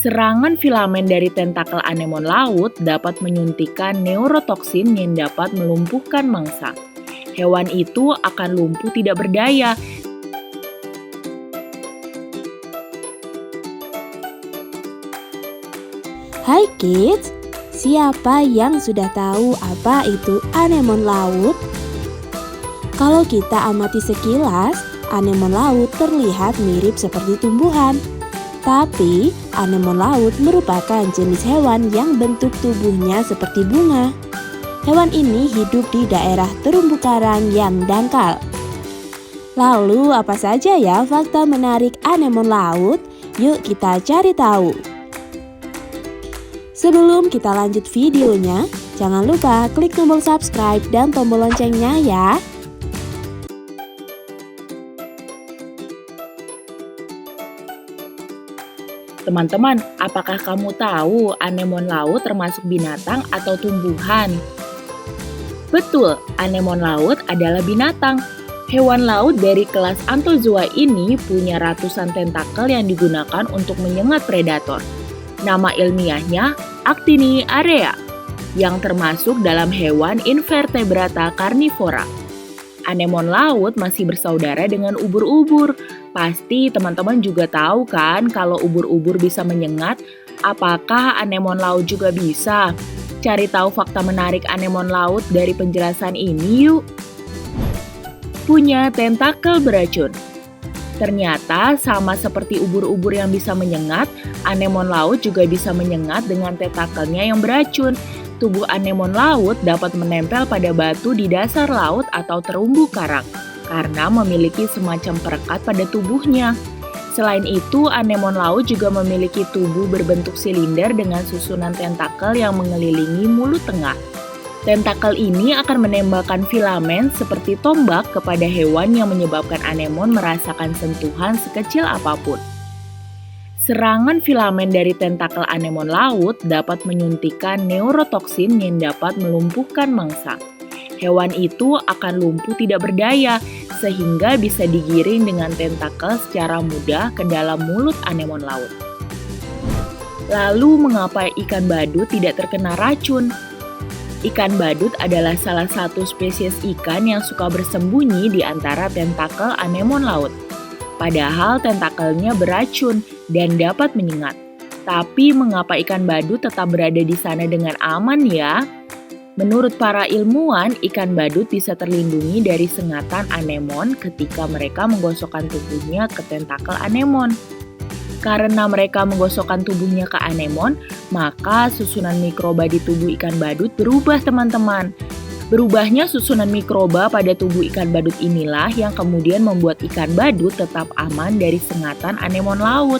Serangan filamen dari tentakel anemon laut dapat menyuntikkan neurotoksin yang dapat melumpuhkan mangsa. Hewan itu akan lumpuh tidak berdaya. Hai kids, siapa yang sudah tahu apa itu anemon laut? Kalau kita amati sekilas, anemon laut terlihat mirip seperti tumbuhan. Tapi, anemon laut merupakan jenis hewan yang bentuk tubuhnya seperti bunga. Hewan ini hidup di daerah terumbu karang yang dangkal. Lalu, apa saja ya fakta menarik anemon laut? Yuk kita cari tahu. Sebelum kita lanjut videonya, jangan lupa klik tombol subscribe dan tombol loncengnya ya. Teman-teman, apakah kamu tahu anemon laut termasuk binatang atau tumbuhan? Betul, anemon laut adalah binatang. Hewan laut dari kelas Anthozoa ini punya ratusan tentakel yang digunakan untuk menyengat predator. Nama ilmiahnya Actiniarea, yang termasuk dalam hewan invertebrata karnivora. Anemon laut masih bersaudara dengan ubur-ubur. Pasti teman-teman juga tahu kan kalau ubur-ubur bisa menyengat. Apakah anemon laut juga bisa? Cari tahu fakta menarik anemon laut dari penjelasan ini yuk. Punya tentakel beracun. Ternyata sama seperti ubur-ubur yang bisa menyengat, anemon laut juga bisa menyengat dengan tentakelnya yang beracun. Tubuh anemon laut dapat menempel pada batu di dasar laut atau terumbu karang karena memiliki semacam perekat pada tubuhnya. Selain itu, anemon laut juga memiliki tubuh berbentuk silinder dengan susunan tentakel yang mengelilingi mulut tengah. Tentakel ini akan menembakkan filamen seperti tombak kepada hewan yang menyebabkan anemon merasakan sentuhan sekecil apapun. Serangan filamen dari tentakel anemon laut dapat menyuntikkan neurotoksin yang dapat melumpuhkan mangsa. Hewan itu akan lumpuh tidak berdaya, sehingga bisa digiring dengan tentakel secara mudah ke dalam mulut anemon laut. Lalu mengapa ikan badut tidak terkena racun? Ikan badut adalah salah satu spesies ikan yang suka bersembunyi di antara tentakel anemon laut. Padahal tentakelnya beracun dan dapat menyengat. Tapi mengapa ikan badut tetap berada di sana dengan aman ya? Menurut para ilmuwan, ikan badut bisa terlindungi dari sengatan anemon ketika mereka menggosokkan tubuhnya ke tentakel anemon. Karena mereka menggosokkan tubuhnya ke anemon, maka susunan mikroba di tubuh ikan badut berubah teman-teman. Berubahnya susunan mikroba pada tubuh ikan badut inilah yang kemudian membuat ikan badut tetap aman dari sengatan anemon laut.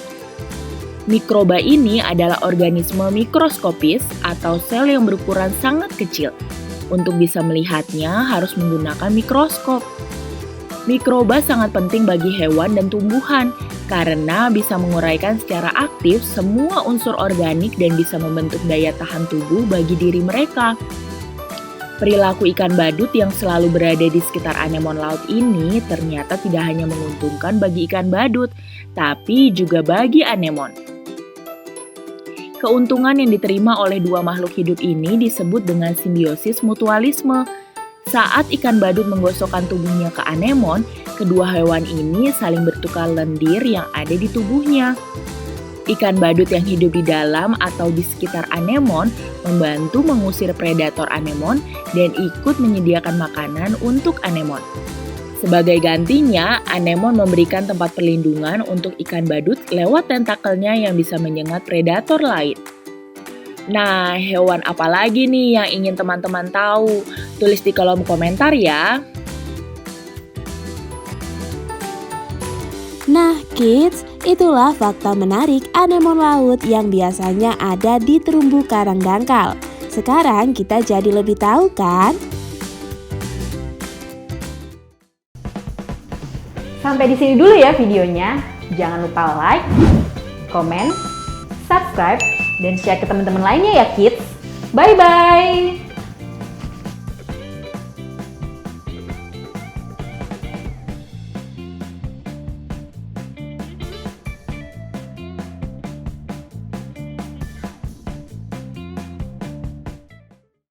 Mikroba ini adalah organisme mikroskopis atau sel yang berukuran sangat kecil. Untuk bisa melihatnya harus menggunakan mikroskop. Mikroba sangat penting bagi hewan dan tumbuhan karena bisa menguraikan secara aktif semua unsur organik dan bisa membentuk daya tahan tubuh bagi diri mereka. Perilaku ikan badut yang selalu berada di sekitar anemon laut ini ternyata tidak hanya menguntungkan bagi ikan badut, tapi juga bagi anemon. Keuntungan yang diterima oleh dua makhluk hidup ini disebut dengan simbiosis mutualisme. Saat ikan badut menggosokkan tubuhnya ke anemon, kedua hewan ini saling bertukar lendir yang ada di tubuhnya. Ikan badut yang hidup di dalam atau di sekitar anemon membantu mengusir predator anemon dan ikut menyediakan makanan untuk anemon. Sebagai gantinya, anemon memberikan tempat perlindungan untuk ikan badut lewat tentakelnya yang bisa menyengat predator lain. Nah, hewan apa lagi nih yang ingin teman-teman tahu? Tulis di kolom komentar ya. Nah kids, itulah fakta menarik anemon laut yang biasanya ada di terumbu karang dangkal. Sekarang kita jadi lebih tahu kan? Sampai di sini dulu ya videonya. Jangan lupa like, komen, subscribe, dan share ke teman-teman lainnya ya kids. Bye-bye!